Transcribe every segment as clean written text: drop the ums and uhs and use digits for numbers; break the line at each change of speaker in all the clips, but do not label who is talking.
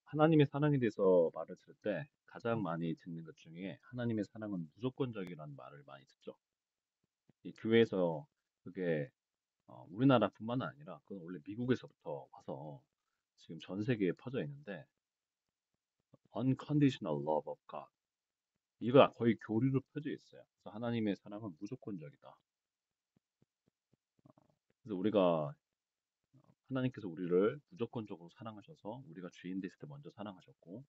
하나님의 사랑에 대해서 말을 들을 때 가장 많이 듣는 것 중에 하나님의 사랑은 무조건적이라는 말을 많이 듣죠. 이 교회에서 그게 우리나라뿐만 아니라 그건 원래 미국에서부터 와서 지금 전 세계에 퍼져 있는데 unconditional love of God 이거 거의 교리로 펴져 있어요. 그래서 하나님의 사랑은 무조건적이다. 그래서 우리가 하나님께서 우리를 무조건적으로 사랑하셔서 우리가 죄인 됐을 때 먼저 사랑하셨고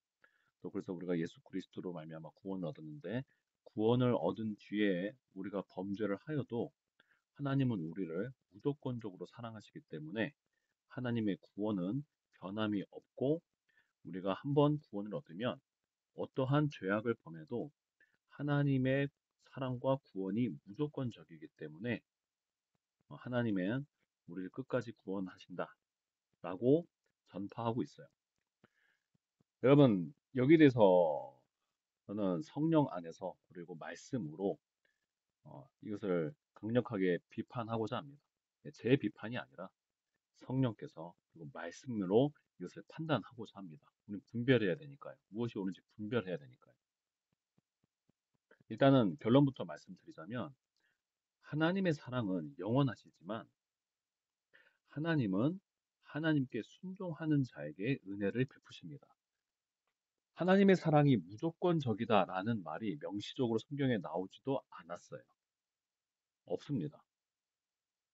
또 그래서 우리가 예수 그리스도로 말미암아 구원을 얻었는데 구원을 얻은 뒤에 우리가 범죄를 하여도 하나님은 우리를 무조건적으로 사랑하시기 때문에 하나님의 구원은 변함이 없고 우리가 한번 구원을 얻으면 어떠한 죄악을 범해도 하나님의 사랑과 구원이 무조건적이기 때문에 하나님은 우리를 끝까지 구원하신다라고 전파하고 있어요. 여러분, 여기 대해서 저는 성령 안에서 그리고 말씀으로 이것을 강력하게 비판하고자 합니다. 제 비판이 아니라 성령께서 그리고 말씀으로 이것을 판단하고자 합니다. 우리는 분별해야 되니까요. 무엇이 옳은지 분별해야 되니까요. 일단은 결론부터 말씀드리자면 하나님의 사랑은 영원하시지만 하나님은 하나님께 순종하는 자에게 은혜를 베푸십니다. 하나님의 사랑이 무조건적이다라는 말이 명시적으로 성경에 나오지도 않았어요. 없습니다.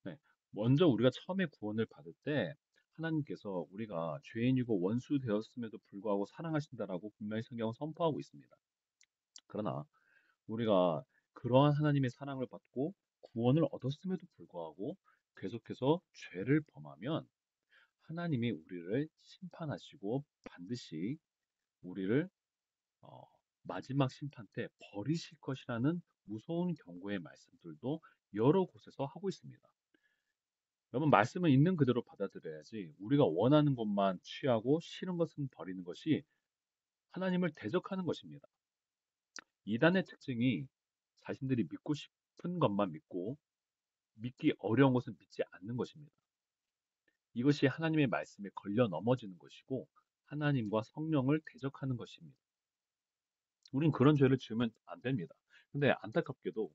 네. 먼저 우리가 처음에 구원을 받을 때 하나님께서 우리가 죄인이고 원수 되었음에도 불구하고 사랑하신다라고 분명히 성경은 선포하고 있습니다. 그러나 우리가 그러한 하나님의 사랑을 받고 구원을 얻었음에도 불구하고 계속해서 죄를 범하면 하나님이 우리를 심판하시고 반드시 우리를 어, 마지막 심판 때 버리실 것이라는 무서운 경고의 말씀들도 여러 곳에서 하고 있습니다. 여러분, 말씀은 있는 그대로 받아들여야지 우리가 원하는 것만 취하고 싫은 것은 버리는 것이 하나님을 대적하는 것입니다. 이단의 특징이 자신들이 믿고 싶은 것만 믿고 믿기 어려운 것은 믿지 않는 것입니다. 이것이 하나님의 말씀에 걸려 넘어지는 것이고 하나님과 성령을 대적하는 것입니다. 우린 그런 죄를 지으면 안 됩니다. 근데 안타깝게도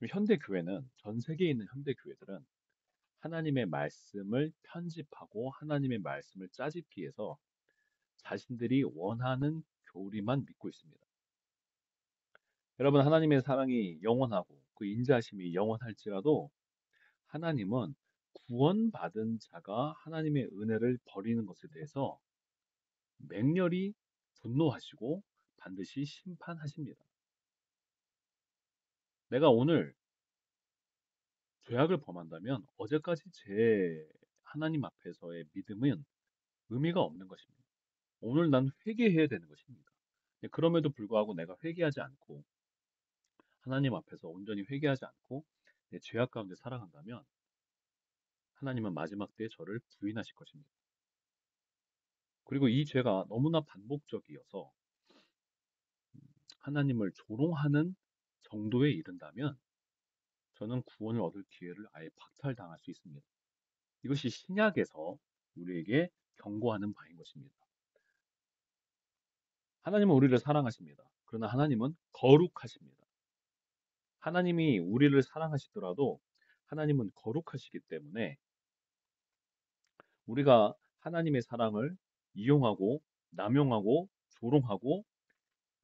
현대 교회는 전 세계에 있는 현대 교회들은 하나님의 말씀을 편집하고 하나님의 말씀을 짜집기 해서 자신들이 원하는 교리만 믿고 있습니다. 여러분, 하나님의 사랑이 영원하고 그 인자하심이 영원할지라도 하나님은 구원받은 자가 하나님의 은혜를 버리는 것에 대해서 맹렬히 분노하시고 반드시 심판하십니다. 내가 오늘 죄악을 범한다면 어제까지 제 하나님 앞에서의 믿음은 의미가 없는 것입니다. 오늘 난 회개해야 되는 것입니다. 그럼에도 불구하고 내가 회개하지 않고 하나님 앞에서 온전히 회개하지 않고 내 죄악 가운데 살아간다면 하나님은 마지막 때에 저를 부인하실 것입니다. 그리고 이 죄가 너무나 반복적이어서 하나님을 조롱하는 정도에 이른다면 저는 구원을 얻을 기회를 아예 박탈당할 수 있습니다. 이것이 신약에서 우리에게 경고하는 바인 것입니다. 하나님은 우리를 사랑하십니다. 그러나 하나님은 거룩하십니다. 하나님이 우리를 사랑하시더라도 하나님은 거룩하시기 때문에 우리가 하나님의 사랑을 이용하고 남용하고 조롱하고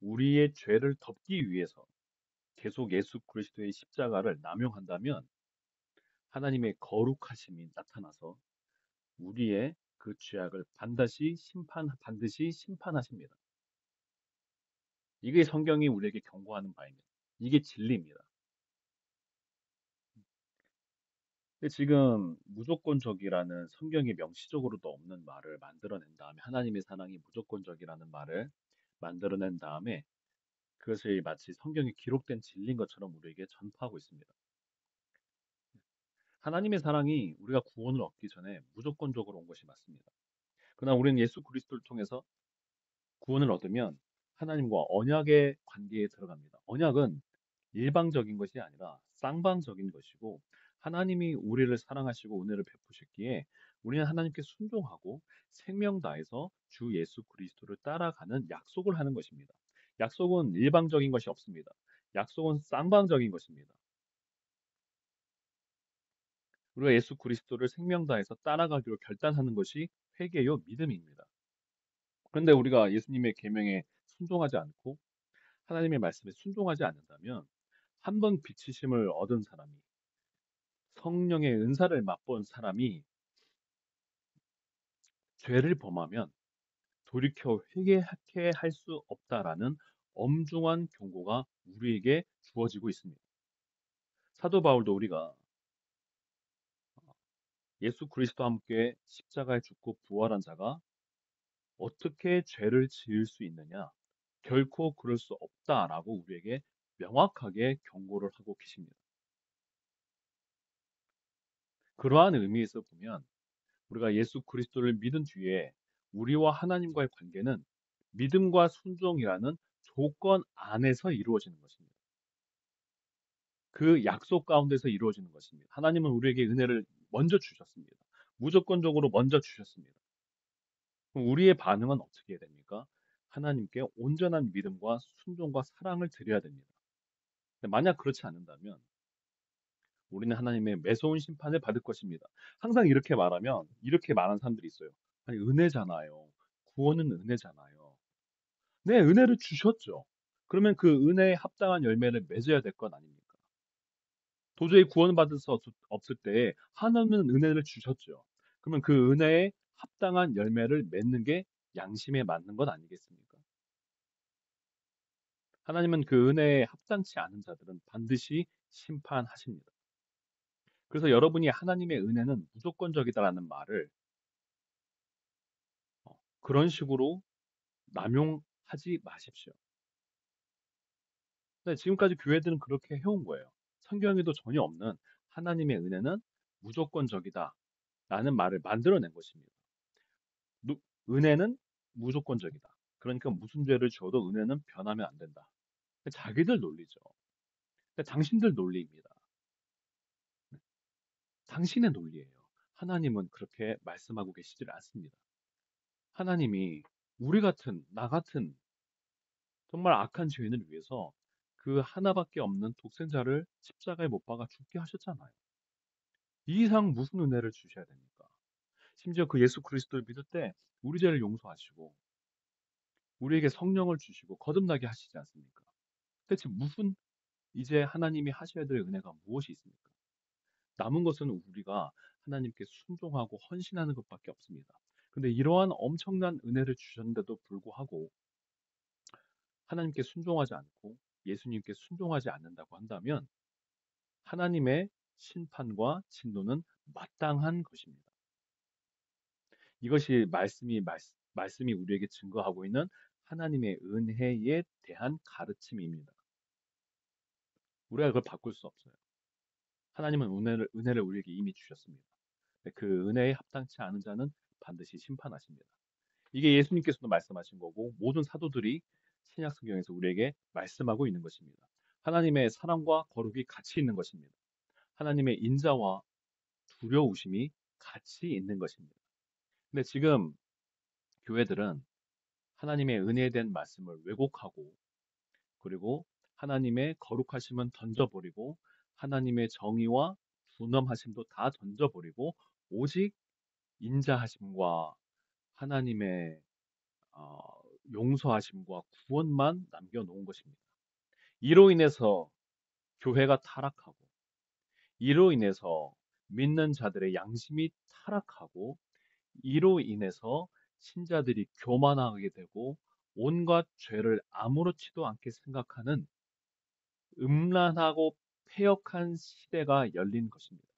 우리의 죄를 덮기 위해서 계속 예수 그리스도의 십자가를 남용한다면 하나님의 거룩하심이 나타나서 우리의 그 죄악을 반드시 심판하십니다. 이게 성경이 우리에게 경고하는 바입니다. 이게 진리입니다. 근데 지금 무조건적이라는 성경이 명시적으로도 없는 말을 만들어낸 다음에 하나님의 사랑이 무조건적이라는 말을 만들어낸 다음에 그것이 마치 성경에 기록된 진리인 것처럼 우리에게 전파하고 있습니다. 하나님의 사랑이 우리가 구원을 얻기 전에 무조건적으로 온 것이 맞습니다. 그러나 우리는 예수 그리스도를 통해서 구원을 얻으면 하나님과 언약의 관계에 들어갑니다. 언약은 일방적인 것이 아니라 쌍방적인 것이고 하나님이 우리를 사랑하시고 은혜를 베푸셨기에 우리는 하나님께 순종하고 생명 다해서 주 예수 그리스도를 따라가는 약속을 하는 것입니다. 약속은 일방적인 것이 없습니다. 약속은 쌍방적인 것입니다. 우리가 예수 그리스도를 생명 다해서 따라가기로 결단하는 것이 회개요 믿음입니다. 그런데 우리가 예수님의 계명에 순종하지 않고 하나님의 말씀에 순종하지 않는다면 한 번 빛이심을 얻은 사람이 성령의 은사를 맛본 사람이 죄를 범하면 돌이켜 회개하게 할 수 없다라는 엄중한 경고가 우리에게 주어지고 있습니다. 사도 바울도 우리가 예수 그리스도와 함께 십자가에 죽고 부활한 자가 어떻게 죄를 지을 수 있느냐? 결코 그럴 수 없다라고 우리에게 명확하게 경고를 하고 계십니다. 그러한 의미에서 보면 우리가 예수 그리스도를 믿은 뒤에 우리와 하나님과의 관계는 믿음과 순종이라는 조건 안에서 이루어지는 것입니다. 그 약속 가운데서 이루어지는 것입니다. 하나님은 우리에게 은혜를 먼저 주셨습니다. 무조건적으로 먼저 주셨습니다. 그럼 우리의 반응은 어떻게 해야 됩니까? 하나님께 온전한 믿음과 순종과 사랑을 드려야 됩니다. 근데 만약 그렇지 않는다면 우리는 하나님의 매서운 심판을 받을 것입니다. 항상 이렇게 말하면 이렇게 말하는 사람들이 있어요. 아니 은혜잖아요. 구원은 은혜잖아요. 네, 은혜를 주셨죠. 그러면 그 은혜에 합당한 열매를 맺어야 될 것 아닙니까? 도저히 구원받을 수 없을 때 하나님은 은혜를 주셨죠. 그러면 그 은혜에 합당한 열매를 맺는 게 양심에 맞는 것 아니겠습니까? 하나님은 그 은혜에 합당치 않은 자들은 반드시 심판하십니다. 그래서 여러분이 하나님의 은혜는 무조건적이다라는 말을 그런 식으로 남용하지 마십시오. 네, 지금까지 교회들은 그렇게 해온 거예요. 성경에도 전혀 없는 하나님의 은혜는 무조건적이다라는 말을 만들어낸 것입니다. 누- 은혜는 무조건적이다. 그러니까 무슨 죄를 지어도 은혜는 변하면 안 된다. 자기들 논리죠. 당신들 논리입니다. 당신의 논리예요. 하나님은 그렇게 말씀하고 계시질 않습니다. 하나님이 우리 같은, 나 같은 정말 악한 죄인을 위해서 그 하나밖에 없는 독생자를 십자가에 못 박아 죽게 하셨잖아요. 이 이상 무슨 은혜를 주셔야 됩니까? 심지어 그 예수 그리스도를 믿을 때 우리 죄를 용서하시고 우리에게 성령을 주시고 거듭나게 하시지 않습니까? 대체 무슨 이제 하나님이 하셔야 될 은혜가 무엇이 있습니까? 남은 것은 우리가 하나님께 순종하고 헌신하는 것밖에 없습니다. 근데 이러한 엄청난 은혜를 주셨는데도 불구하고 하나님께 순종하지 않고 예수님께 순종하지 않는다고 한다면 하나님의 심판과 진노는 마땅한 것입니다. 이것이 말씀이 우리에게 증거하고 있는 하나님의 은혜에 대한 가르침입니다. 우리가 그걸 바꿀 수 없어요. 하나님은 은혜를 우리에게 이미 주셨습니다. 그 은혜에 합당치 않은 자는 반드시 심판하십니다. 이게 예수님께서도 말씀하신 거고 모든 사도들이 신약 성경에서 우리에게 말씀하고 있는 것입니다. 하나님의 사랑과 거룩이 같이 있는 것입니다. 하나님의 인자와 두려우심이 같이 있는 것입니다. 근데 지금 교회들은 하나님의 은혜에 대한 말씀을 왜곡하고 그리고 하나님의 거룩하심은 던져버리고 하나님의 정의와 분엄하심도 다 던져버리고 오직 인자하심과 하나님의 어, 용서하심과 구원만 남겨놓은 것입니다. 이로 인해서 교회가 타락하고 이로 인해서 믿는 자들의 양심이 타락하고 이로 인해서 신자들이 교만하게 되고 온갖 죄를 아무렇지도 않게 생각하는 음란하고 폐역한 시대가 열린 것입니다.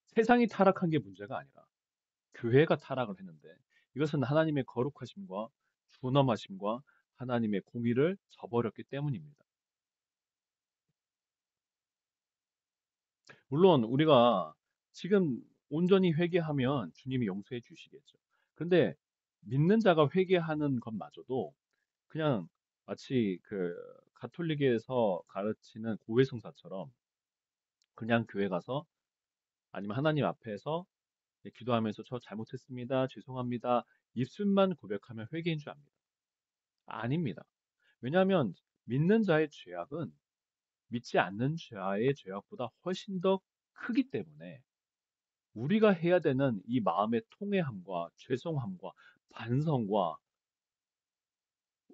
세상이 타락한 게 문제가 아니라 교회가 타락을 했는데 이것은 하나님의 거룩하심과 준엄하심과 하나님의 공의를 저버렸기 때문입니다. 물론 우리가 지금 온전히 회개하면 주님이 용서해 주시겠죠. 그런데 믿는 자가 회개하는 것마저도 그냥 마치 그 가톨릭에서 가르치는 고해성사처럼 그냥 교회 가서 아니면 하나님 앞에서 예, 기도하면서 저 잘못했습니다. 죄송합니다. 입술만 고백하면 회개인 줄 압니다. 아닙니다. 왜냐하면 믿는 자의 죄악은 믿지 않는 자의 죄악보다 훨씬 더 크기 때문에 우리가 해야 되는 이 마음의 통회함과 죄송함과 반성과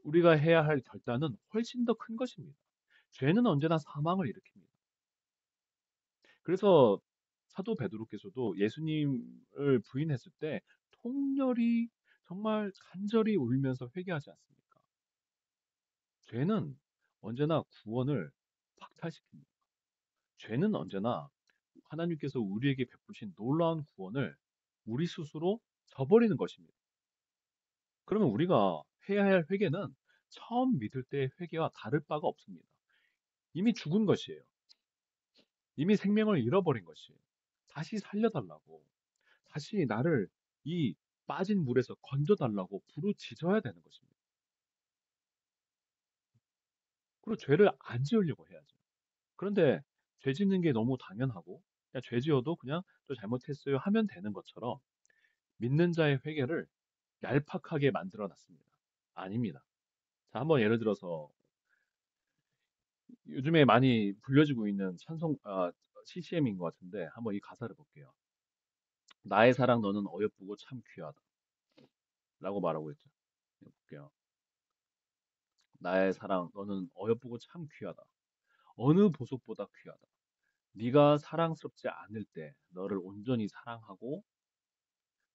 우리가 해야 할 결단은 훨씬 더 큰 것입니다. 죄는 언제나 사망을 일으킵니다. 그래서 사도 베드로께서도 예수님을 부인했을 때 통렬히 정말 간절히 울면서 회개하지 않습니까? 죄는 언제나 구원을 박탈시킵니다. 죄는 언제나 하나님께서 우리에게 베푸신 놀라운 구원을 우리 스스로 저버리는 것입니다. 그러면 우리가 해야 할 회개는 처음 믿을 때의 회개와 다를 바가 없습니다. 이미 죽은 것이에요. 이미 생명을 잃어버린 것이에요. 다시 살려달라고, 다시 나를 이 빠진 물에서 건져달라고 부르짖어야 되는 것입니다. 그리고 죄를 안 지으려고 해야죠. 그런데 죄 짓는 게 너무 당연하고, 그냥 죄 지어도 그냥 또 잘못했어요 하면 되는 것처럼 믿는 자의 회개를 얄팍하게 만들어 놨습니다. 아닙니다. 자, 한번 예를 들어서 요즘에 많이 불려지고 있는 CCM인 것 같은데 한번 이 가사를 볼게요. 나의 사랑 너는 어여쁘고 참 귀하다 라고 말하고 있죠. 볼게요. 나의 사랑 너는 어여쁘고 참 귀하다. 어느 보석보다 귀하다. 네가 사랑스럽지 않을 때 너를 온전히 사랑하고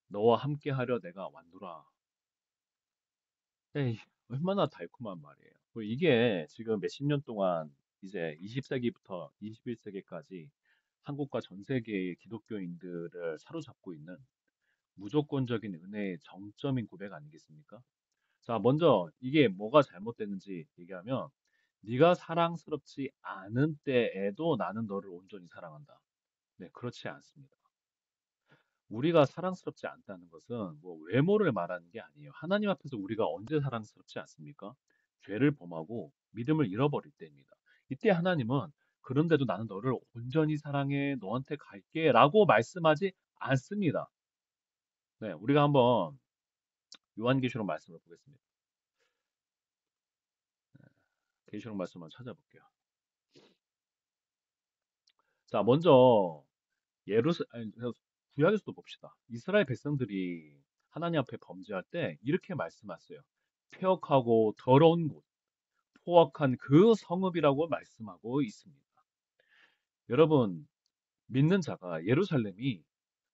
너와 함께 하려 내가 왔노라. 에이, 얼마나 달콤한 말이에요. 그리고 이게 지금 몇십 년 동안 이제 20세기부터 21세기까지 한국과 전 세계의 기독교인들을 사로잡고 있는 무조건적인 은혜의 정점인 고백 아니겠습니까? 자, 먼저 이게 뭐가 잘못됐는지 얘기하면 네가 사랑스럽지 않은 때에도 나는 너를 온전히 사랑한다. 네, 그렇지 않습니다. 우리가 사랑스럽지 않다는 것은 뭐 외모를 말하는 게 아니에요. 하나님 앞에서 우리가 언제 사랑스럽지 않습니까? 죄를 범하고 믿음을 잃어버릴 때입니다. 이때 하나님은 그런데도 나는 너를 온전히 사랑해, 너한테 갈게라고 말씀하지 않습니다. 네, 우리가 한번 요한계시록 말씀을 보겠습니다. 계시록 말씀을 찾아볼게요. 자, 먼저 구약에서도 봅시다. 이스라엘 백성들이 하나님 앞에 범죄할 때 이렇게 말씀하세요. 폐역하고 더러운 곳, 포악한 그 성읍이라고 말씀하고 있습니다. 여러분, 믿는 자가 예루살렘이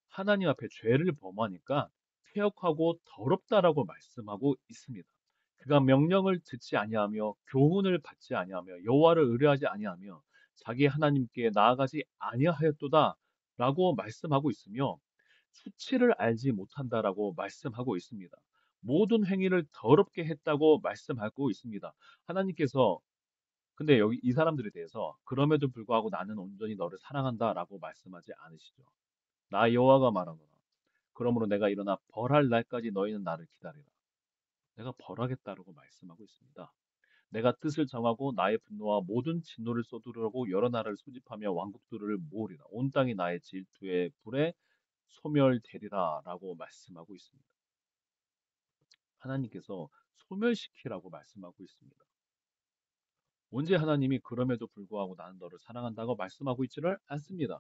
하나님 앞에 죄를 범하니까 폐역하고 더럽다라고 말씀하고 있습니다. 그가 명령을 듣지 아니하며 교훈을 받지 아니하며 여호와를 의뢰하지 아니하며 자기 하나님께 나아가지 아니하였도다라고 말씀하고 있으며 수치를 알지 못한다라고 말씀하고 있습니다. 모든 행위를 더럽게 했다고 말씀하고 있습니다. 하나님께서 근데 여기 이 사람들에 대해서 그럼에도 불구하고 나는 온전히 너를 사랑한다라고 말씀하지 않으시죠. 나 여호와가 말하노라. 그러므로 내가 일어나 벌할 날까지 너희는 나를 기다리라. 내가 벌하겠다라고 말씀하고 있습니다. 내가 뜻을 정하고 나의 분노와 모든 진노를 쏟으려고 여러 나라를 소집하며 왕국들을 모으리라. 온 땅이 나의 질투의 불에 소멸되리라라고 말씀하고 있습니다. 하나님께서 소멸시키라고 말씀하고 있습니다. 언제 하나님이 그럼에도 불구하고 나는 너를 사랑한다고 말씀하고 있지를 않습니다.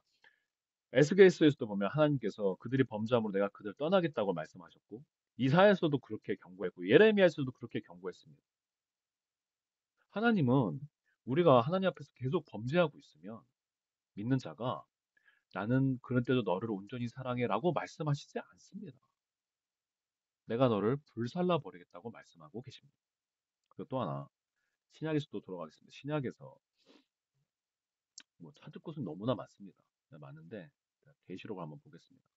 에스겔서에서도 보면 하나님께서 그들이 범죄함으로 내가 그들 떠나겠다고 말씀하셨고 이사야서도 그렇게 경고했고 예레미야에서도 그렇게 경고했습니다. 하나님은 우리가 하나님 앞에서 계속 범죄하고 있으면 믿는 자가 나는 그런 때도 너를 온전히 사랑해라고 말씀하시지 않습니다. 내가 너를 불살라 버리겠다고 말씀하고 계십니다. 그리고 또 하나 신약에서도 돌아가겠습니다. 신약에서 뭐 찾을 곳은 너무나 많습니다. 네, 많은데 계시록을 한번 보겠습니다.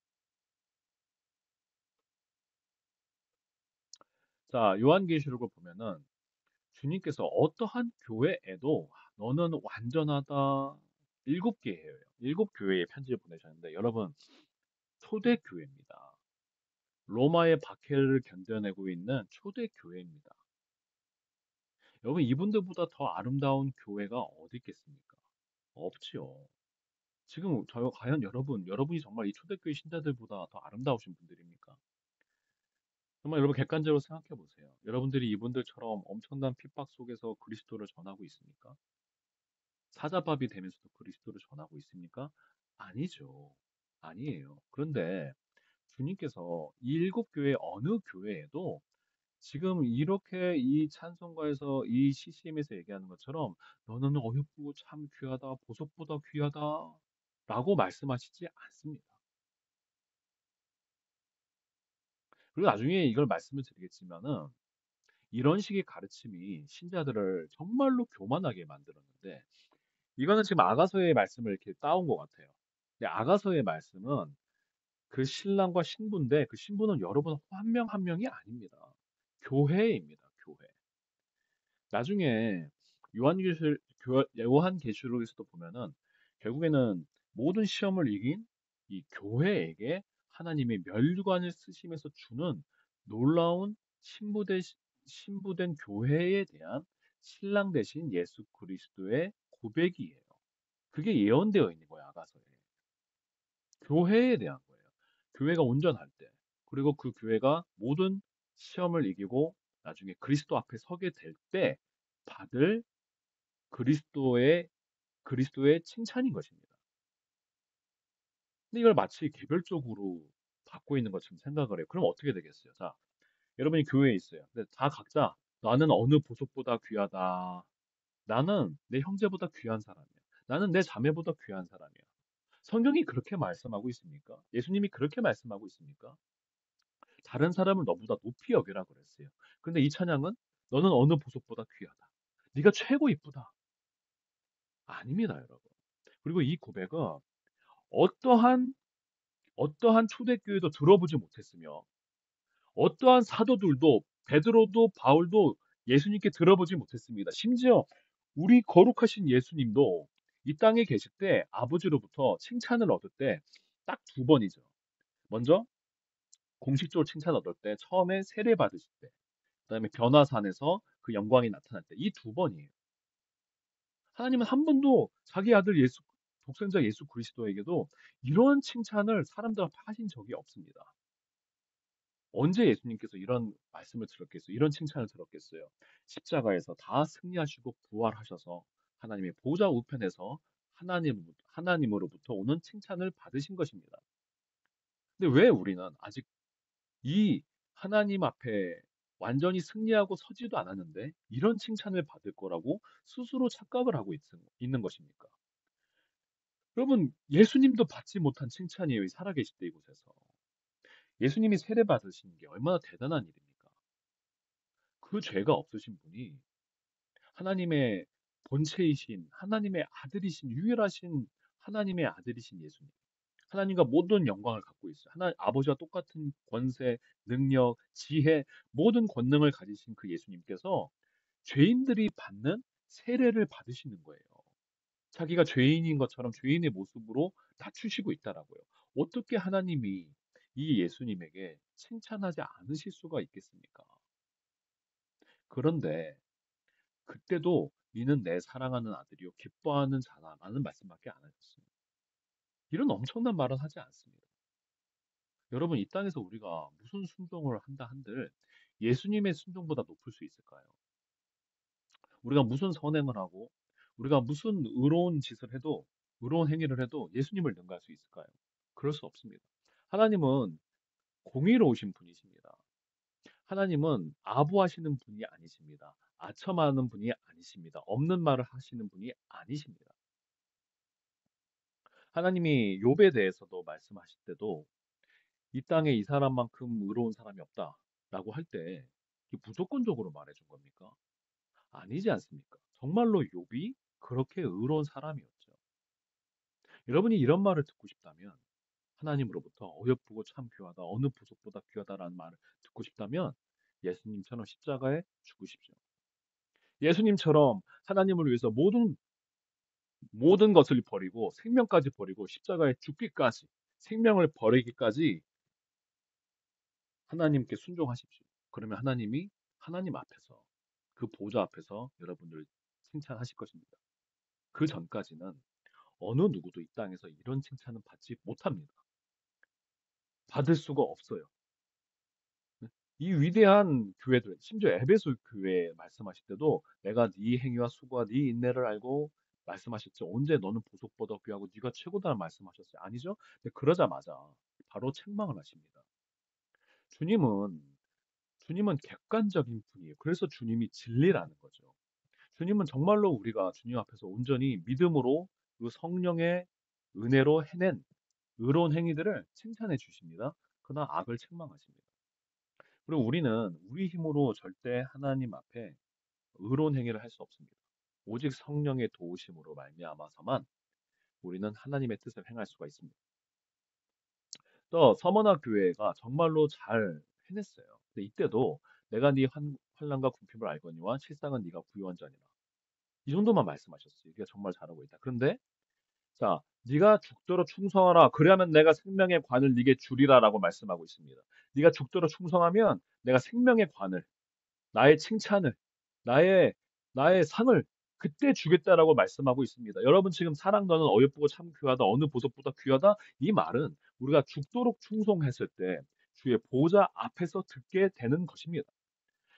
자, 요한계시록을 보면은 주님께서 어떠한 교회에도 너는 완전하다 일곱 개예요. 일곱 교회에 편지를 보내셨는데 여러분 초대 교회입니다. 로마의 박해를 견뎌내고 있는 초대 교회입니다. 여러분 이분들보다 더 아름다운 교회가 어디 있겠습니까? 없지요. 지금 과연 여러분이 정말 이 초대교회 신자들보다 더 아름다우신 분들입니까? 정말 여러분 객관적으로 생각해 보세요. 여러분들이 이분들처럼 엄청난 핍박 속에서 그리스도를 전하고 있습니까? 사자밥이 되면서도 그리스도를 전하고 있습니까? 아니죠. 아니에요. 그런데 주님께서 이 일곱 교회 어느 교회에도 지금 이렇게 이 찬송가에서 이 CCM에서 얘기하는 것처럼 너는 어여쁘고 참 귀하다, 보석보다 귀하다 라고 말씀하시지 않습니다. 그리고 나중에 이걸 말씀을 드리겠지만은 이런 식의 가르침이 신자들을 정말로 교만하게 만들었는데 이거는 지금 아가서의 말씀을 이렇게 따온 것 같아요. 근데 아가서의 말씀은 그 신랑과 신부인데 그 신부는 여러분 한 명 한 명이 아닙니다. 교회입니다. 교회. 나중에 요한계시록에서도 보면은 결국에는 모든 시험을 이긴 이 교회에게 하나님의 면류관을 쓰시면서 주는 놀라운 신부된, 신부된 교회에 대한 신랑 대신 예수 그리스도의 고백이에요. 그게 예언되어 있는 거예요, 아가서에. 교회에 대한 거예요. 교회가 온전할 때, 그리고 그 교회가 모든 시험을 이기고 나중에 그리스도 앞에 서게 될 때 받을 그리스도의 그리스도의 칭찬인 것입니다. 근데 이걸 마치 개별적으로 받고 있는 것처럼 생각을 해요. 그럼 어떻게 되겠어요? 자, 여러분이 교회에 있어요. 근데 다 각자 나는 어느 보석보다 귀하다. 나는 내 형제보다 귀한 사람이야. 나는 내 자매보다 귀한 사람이야. 성경이 그렇게 말씀하고 있습니까? 예수님이 그렇게 말씀하고 있습니까? 다른 사람을 너보다 높이 여기라 그랬어요. 근데 이 찬양은 너는 어느 보석보다 귀하다. 네가 최고 이쁘다. 아닙니다, 여러분. 그리고 이 고백은 어떠한 어떠한 초대교회도 들어보지 못했으며 어떠한 사도들도 베드로도 바울도 예수님께 들어보지 못했습니다. 심지어 우리 거룩하신 예수님도 이 땅에 계실 때 아버지로부터 칭찬을 얻을 때 딱 두 번이죠. 먼저 공식적으로 칭찬 얻을 때 처음에 세례 받으실 때 그다음에 변화산에서 그 영광이 나타날 때 이 두 번이에요. 하나님은 한 번도 자기 아들 독생자 예수 그리스도에게도 이런 칭찬을 사람들 앞에 하신 적이 없습니다. 언제 예수님께서 이런 말씀을 들었겠어요? 이런 칭찬을 들었겠어요? 십자가에서 다 승리하시고 부활하셔서 하나님의 보좌 우편에서 하나님으로부터 오는 칭찬을 받으신 것입니다. 근데 왜 우리는 아직 이 하나님 앞에 완전히 승리하고 서지도 않았는데 이런 칭찬을 받을 거라고 스스로 착각을 하고 있는 것입니까? 여러분, 예수님도 받지 못한 칭찬이에요. 이 살아계실 때 이곳에서. 예수님이 세례 받으신 게 얼마나 대단한 일입니까? 그 죄가 없으신 분이 하나님의 본체이신 하나님의 아들이신 유일하신 하나님의 아들이신 예수님. 하나님과 모든 영광을 갖고 있어요. 아버지와 똑같은 권세, 능력, 지혜, 모든 권능을 가지신 그 예수님께서 죄인들이 받는 세례를 받으시는 거예요. 자기가 죄인인 것처럼 죄인의 모습으로 낮추시고 있다라고요. 어떻게 하나님이 이 예수님에게 칭찬하지 않으실 수가 있겠습니까? 그런데 그때도 이는 내 사랑하는 아들이요 기뻐하는 자다라는 말씀밖에 안 하셨습니다. 이런 엄청난 말은 하지 않습니다. 여러분 이 땅에서 우리가 무슨 순종을 한다 한들 예수님의 순종보다 높을 수 있을까요? 우리가 무슨 선행을 하고 우리가 무슨 의로운 짓을 해도 의로운 행위를 해도 예수님을 능가할 수 있을까요? 그럴 수 없습니다. 하나님은 공의로우신 분이십니다. 하나님은 아부하시는 분이 아니십니다. 아첨하는 분이 아니십니다. 없는 말을 하시는 분이 아니십니다. 하나님이 욥에 대해서도 말씀하실 때도 이 땅에 이 사람만큼 의로운 사람이 없다라고 할 때 무조건적으로 말해준 겁니까? 아니지 않습니까? 정말로 욥이 그렇게 의로운 사람이었죠. 여러분이 이런 말을 듣고 싶다면 하나님으로부터 어여쁘고 참 귀하다, 어느 보석보다 귀하다라는 말을 듣고 싶다면 예수님처럼 십자가에 죽으십시오. 예수님처럼 하나님을 위해서 모든 것을 버리고 생명까지 버리고 십자가에 죽기까지 생명을 버리기까지 하나님께 순종하십시오. 그러면 하나님이 하나님 앞에서 그 보좌 앞에서 여러분을 칭찬하실 것입니다. 그 전까지는 어느 누구도 이 땅에서 이런 칭찬은 받지 못합니다. 받을 수가 없어요. 네? 이 위대한 교회들, 심지어 에베소 교회 말씀하실 때도 내가 네 행위와 수고와 네 인내를 알고 말씀하셨죠. 언제 너는 보석보다 귀하고 네가 최고다 말씀하셨어요. 아니죠? 근데 그러자마자 바로 책망을 하십니다. 주님은 주님은 객관적인 분이에요. 그래서 주님이 진리라는 거죠. 주님은 정말로 우리가 주님 앞에서 온전히 믿음으로 그 성령의 은혜로 해낸 의로운 행위들을 칭찬해 주십니다. 그러나 악을 책망하십니다. 그리고 우리는 우리 힘으로 절대 하나님 앞에 의로운 행위를 할 수 없습니다. 오직 성령의 도우심으로 말미암아서만 우리는 하나님의 뜻을 행할 수가 있습니다. 또 서머나 교회가 정말로 잘 해냈어요. 근데 이때도 내가 네 환난과 궁핍을 알거니와 실상은 네가 부유한 자니라. 이 정도만 말씀하셨어요. 네가 정말 잘하고 있다. 그런데 자, 네가 죽도록 충성하라. 그러면 내가 생명의 관을 네게 주리라라고 말씀하고 있습니다. 네가 죽도록 충성하면 내가 생명의 관을 나의 칭찬을, 나의, 나의 상을 그때 주겠다라고 말씀하고 있습니다. 여러분 지금 사랑 너는 어여쁘고 참 귀하다. 어느 보석보다 귀하다. 이 말은 우리가 죽도록 충성했을 때 주의 보호자 앞에서 듣게 되는 것입니다.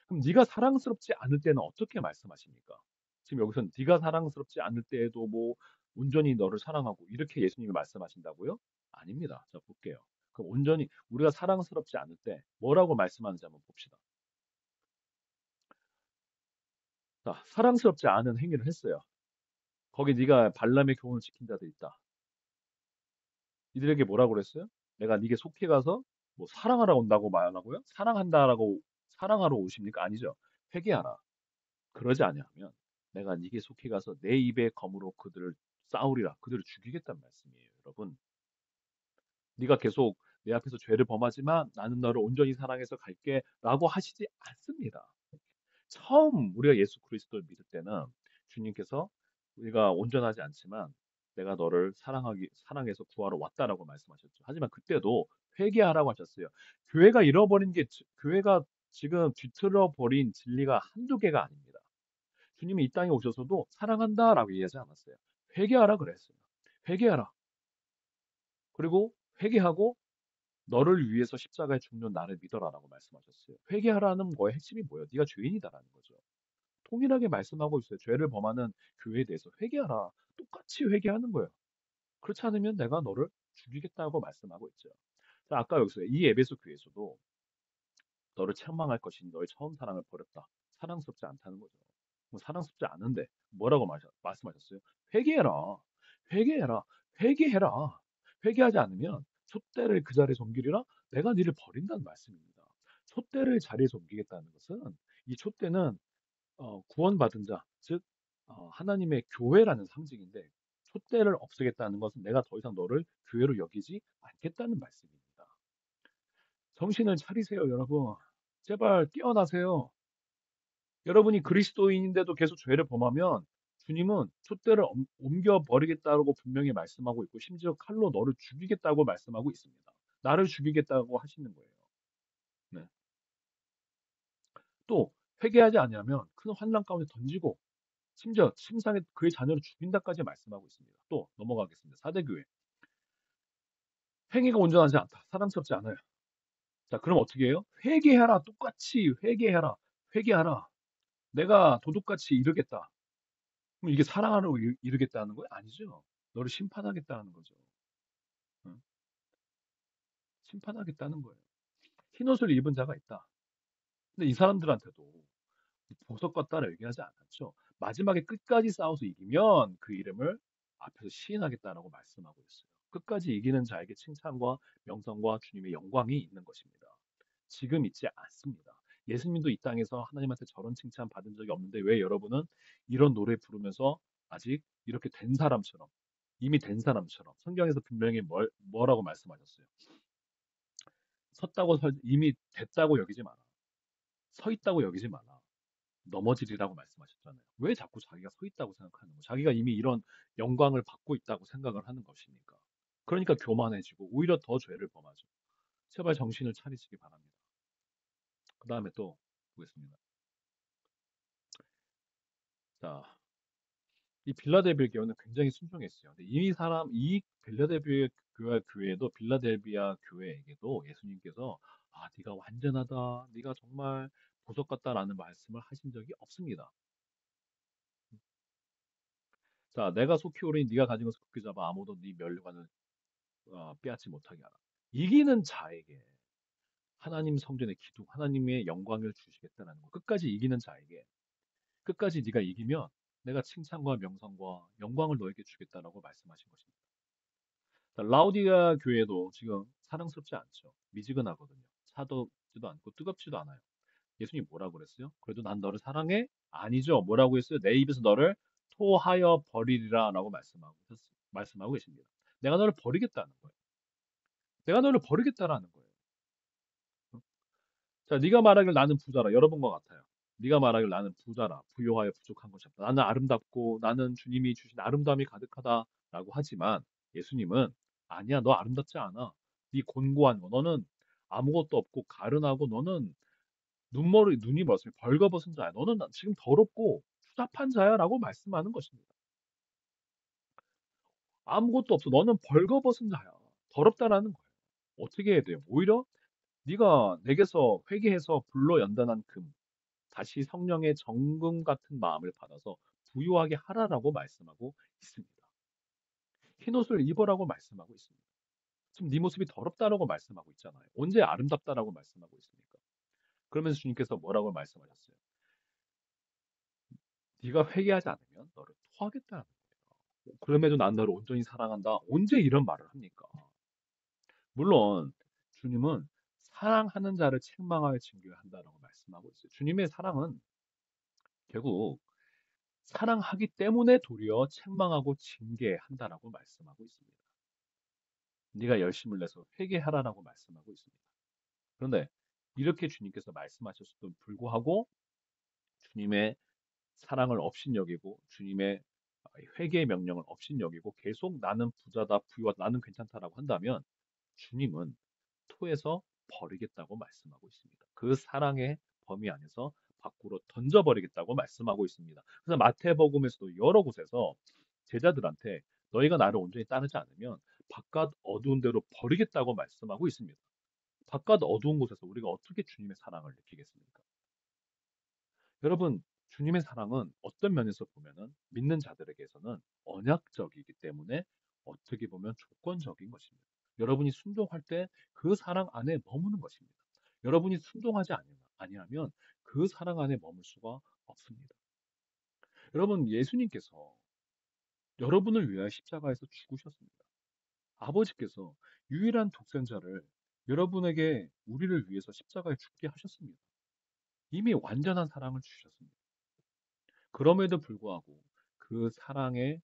그럼 네가 사랑스럽지 않을 때는 어떻게 말씀하십니까? 지금 여기서는 네가 사랑스럽지 않을 때에도 뭐 온전히 너를 사랑하고 이렇게 예수님이 말씀하신다고요? 아닙니다. 자 볼게요. 그럼 온전히 우리가 사랑스럽지 않을 때 뭐라고 말씀하는지 한번 봅시다. 자, 사랑스럽지 않은 행위를 했어요. 거기 네가 발람의 교훈을 지킨 자들 있다. 이들에게 뭐라고 그랬어요? 내가 네게 속히 가서 뭐 사랑하러 온다고 말하고요? 사랑한다라고 사랑하러 오십니까? 아니죠. 회개하라. 그러지 아니하면 내가 네게 속히 가서 내 입의 검으로 그들을 싸우리라. 그들을 죽이겠다는 말씀이에요, 여러분. 네가 계속 내 앞에서 죄를 범하지만 나는 너를 온전히 사랑해서 갈게라고 하시지 않습니다. 처음 우리가 예수 그리스도를 믿을 때는 주님께서 우리가 온전하지 않지만 내가 너를 사랑해서 구하러 왔다라고 말씀하셨죠. 하지만 그때도 회개하라고 하셨어요. 교회가 잃어버린 게 교회가 지금 뒤틀어 버린 진리가 한두 개가 아닙니다. 주님이 이 땅에 오셔서도 사랑한다라고 얘기하지 않았어요. 회개하라 그랬어요. 회개하라. 그리고 회개하고 너를 위해서 십자가에 죽는 나를 믿어라라고 말씀하셨어요. 회개하라는 거의 핵심이 뭐예요? 네가 죄인이다라는 거죠. 통일하게 말씀하고 있어요. 죄를 범하는 교회에 대해서 회개하라. 똑같이 회개하는 거예요. 그렇지 않으면 내가 너를 죽이겠다고 말씀하고 있죠. 자, 아까 여기서 이 에베소 교회에서도 너를 책망할 것이니 너의 처음 사랑을 버렸다. 사랑스럽지 않다는 거죠. 뭐 사랑스럽지 않은데 뭐라고 말씀하셨어요? 회개해라. 회개해라. 회개해라. 회개하지 않으면 촛대를 그 자리에 옮기리라. 내가 너를 버린다는 말씀입니다. 촛대를 자리에서 옮기겠다는 것은 이 촛대는 구원받은 자, 즉 하나님의 교회라는 상징인데 촛대를 없애겠다는 것은 내가 더 이상 너를 교회로 여기지 않겠다는 말씀입니다. 정신을 차리세요, 여러분. 제발 깨어나세요. 여러분이 그리스도인인데도 계속 죄를 범하면 주님은 촛대를 옮겨 버리겠다고 분명히 말씀하고 있고 심지어 칼로 너를 죽이겠다고 말씀하고 있습니다. 나를 죽이겠다고 하시는 거예요. 네. 또 회개하지 않으면 큰 환난 가운데 던지고 심지어 침상에 그의 자녀를 죽인다까지 말씀하고 있습니다. 또 넘어가겠습니다. 사대교회. 행위가 온전하지 않다. 사랑스럽지 않아요. 자, 그럼 어떻게 해요? 회개하라. 똑같이 회개하라. 회개하라. 내가 도둑같이 이르겠다. 그럼 이게 사랑하러 이르겠다는 거예요? 아니죠. 너를 심판하겠다는 거죠. 응? 심판하겠다는 거예요. 흰옷을 입은 자가 있다. 근데 이 사람들한테도 보석 같다라 얘기하지 않았죠. 마지막에 끝까지 싸워서 이기면 그 이름을 앞에서 시인하겠다라고 말씀하고 있어요. 끝까지 이기는 자에게 칭찬과 명성과 주님의 영광이 있는 것입니다. 지금 있지 않습니다. 예수님도 이 땅에서 하나님한테 저런 칭찬 받은 적이 없는데 왜 여러분은 이런 노래 부르면서 아직 이렇게 된 사람처럼 이미 된 사람처럼 성경에서 분명히 뭐라고 말씀하셨어요. 이미 됐다고 여기지 마라. 서 있다고 여기지 마라. 넘어지리라고 말씀하셨잖아요. 왜 자꾸 자기가 서 있다고 생각하는 거예요? 자기가 이미 이런 영광을 받고 있다고 생각을 하는 것입니까? 그러니까 교만해지고 오히려 더 죄를 범하죠. 제발 정신을 차리시기 바랍니다. 그 다음에 또 보겠습니다. 자, 이 빌라델비아 교회는 굉장히 순종했어요. 근데 이 빌라델비아 교회도 빌라델비아 교회에게도 예수님께서 네가 완전하다, 네가 정말 보석 같다라는 말씀을 하신 적이 없습니다. 자, 내가 속히 오르니 네가 가진 것을 굳게 잡아 아무도 네 면류관을 빼앗지 못하게 하라. 이기는 자에게 하나님 성전의 기둥, 하나님의 영광을 주시겠다는 거. 끝까지 이기는 자에게 끝까지 네가 이기면 내가 칭찬과 명성과 영광을 너에게 주겠다라고 말씀하신 것입니다. 자, 라우디가 교회도 지금 사랑스럽지 않죠. 미지근하거든요. 차갑지도 않고 뜨겁지도 않아요. 예수님 뭐라고 그랬어요? 그래도 난 너를 사랑해? 아니죠. 뭐라고 했어요? 내 입에서 너를 토하여 버리리라 라고 말씀하고 계십니다. 내가 너를 버리겠다는 거예요. 내가 너를 버리겠다라는 거예요. 어? 자, 네가 말하길 나는 부자라. 여러분 것 같아요. 네가 말하길 나는 부자라. 부요하여 부족한 것이 없다. 나는 아름답고 나는 주님이 주신 아름다움이 가득하다라고 하지만 예수님은 아니야. 너 아름답지 않아. 네 곤고한 거. 너는 아무것도 없고 가련하고 너는 눈이 멀었으면 벌거벗은 자야. 너는 지금 더럽고 추잡한 자야라고 말씀하는 것입니다. 아무것도 없어. 너는 벌거벗은 자야. 더럽다라는 거예요. 어떻게 해야 돼요? 오히려 네가 내게서 회개해서 불로 연단한 금, 다시 성령의 정금 같은 마음을 받아서 부유하게 하라라고 말씀하고 있습니다. 흰옷을 입어라고 말씀하고 있습니다. 지금 네 모습이 더럽다라고 말씀하고 있잖아요. 언제 아름답다라고 말씀하고 있습니까? 그러면서 주님께서 뭐라고 말씀하셨어요? 네가 회개하지 않으면 너를 토하겠다는 거예요. 그럼에도 난 너를 온전히 사랑한다. 언제 이런 말을 합니까? 물론 주님은 사랑하는 자를 책망하여 징계해야 한다라고 말씀하고 있어요. 주님의 사랑은 결국 사랑하기 때문에 도리어 책망하고 징계한다라고 말씀하고 있습니다. 네가 열심을 내서 회개하라라고 말씀하고 있습니다. 그런데 이렇게 주님께서 말씀하셨음에도 불구하고 주님의 사랑을 업신여기고 주님의 회개의 명령을 업신여기고 계속 나는 부자다, 부유하다, 나는 괜찮다라고 한다면 주님은 토해서 버리겠다고 말씀하고 있습니다. 그 사랑의 범위 안에서 밖으로 던져버리겠다고 말씀하고 있습니다. 그래서 마태복음에서도 여러 곳에서 제자들한테 너희가 나를 온전히 따르지 않으면 바깥 어두운 데로 버리겠다고 말씀하고 있습니다. 바깥 어두운 곳에서 우리가 어떻게 주님의 사랑을 느끼겠습니까? 여러분, 주님의 사랑은 어떤 면에서 보면은 믿는 자들에게서는 언약적이기 때문에 어떻게 보면 조건적인 것입니다. 여러분이 순종할 때 그 사랑 안에 머무는 것입니다. 여러분이 순종하지 아니하면 그 사랑 안에 머물 수가 없습니다. 여러분, 예수님께서 여러분을 위하여 십자가에서 죽으셨습니다. 아버지께서 유일한 독생자를 여러분에게 우리를 위해서 십자가에 죽게 하셨습니다. 이미 완전한 사랑을 주셨습니다. 그럼에도 불구하고 그 사랑의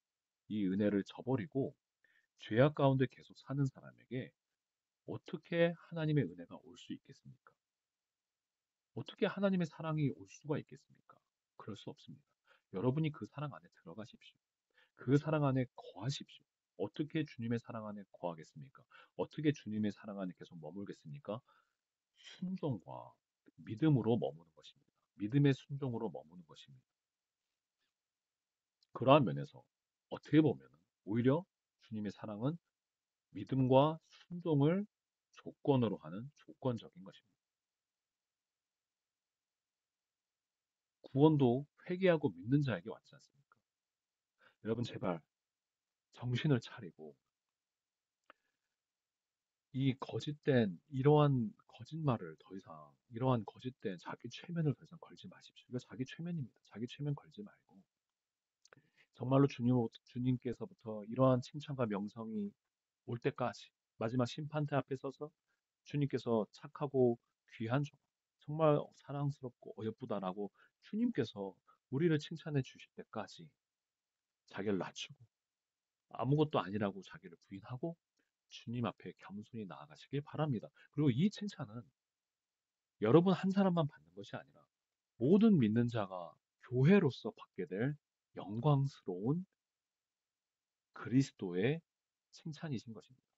이 은혜를 저버리고 죄악 가운데 계속 사는 사람에게 어떻게 하나님의 은혜가 올 수 있겠습니까? 어떻게 하나님의 사랑이 올 수가 있겠습니까? 그럴 수 없습니다. 여러분이 그 사랑 안에 들어가십시오. 그 사랑 안에 거하십시오. 어떻게 주님의 사랑 안에 거하겠습니까? 어떻게 주님의 사랑 안에 계속 머물겠습니까? 순종과 믿음으로 머무는 것입니다. 믿음의 순종으로 머무는 것입니다. 그러한 면에서 어떻게 보면 오히려 주님의 사랑은 믿음과 순종을 조건으로 하는 조건적인 것입니다. 구원도 회개하고 믿는 자에게 왔지 않습니까? 여러분 제발 정신을 차리고 이 거짓된 이러한 거짓말을 더 이상 이러한 거짓된 자기 최면을 더 이상 걸지 마십시오. 이거 자기 최면입니다. 자기 최면 걸지 말고 정말로 주님께서부터 이러한 칭찬과 명성이 올 때까지 마지막 심판대 앞에 서서 주님께서 착하고 귀한 종, 정말 사랑스럽고 어여쁘다라고 주님께서 우리를 칭찬해 주실 때까지 자기를 낮추고 아무것도 아니라고 자기를 부인하고 주님 앞에 겸손히 나아가시길 바랍니다. 그리고 이 칭찬은 여러분 한 사람만 받는 것이 아니라 모든 믿는 자가 교회로서 받게 될 영광스러운 그리스도의 칭찬이신 것입니다.